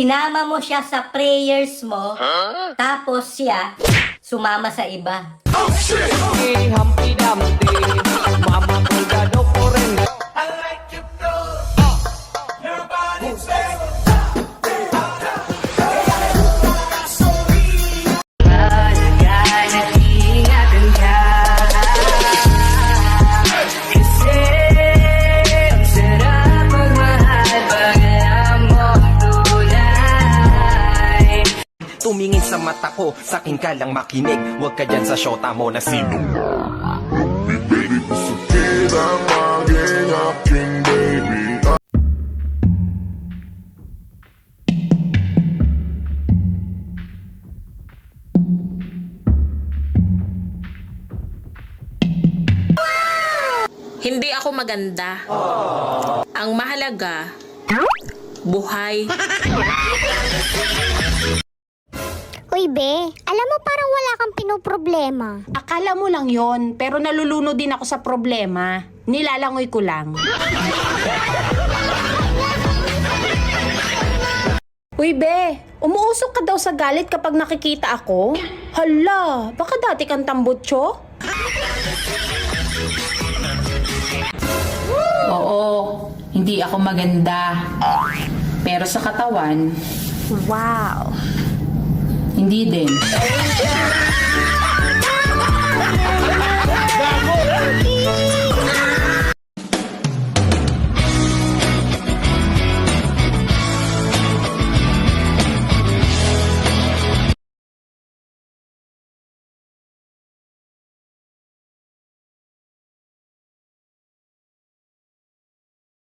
Sinama mo siya sa prayers mo, tapos siya sumama sa iba. Humpty Dumpty, Mama Colgado Porenda. Tumingin sa mata ko, sakin ka lang makinig. Huwag ka dyan sa syota mo na sino. Baby, pasakit ang maging aking baby. Hindi ako maganda. Ang mahalaga, buhay. Uy, be, alam mo parang wala kang pinoproblema. Akala mo lang yon, pero nalulunod din ako sa problema. Nilalangoy ko lang. Uy, be, umuusok ka daw sa galit kapag nakikita ako? Hala, baka dati kang tambutso? Oo, hindi ako maganda. Pero sa katawan, Wow. hindi din. Gago!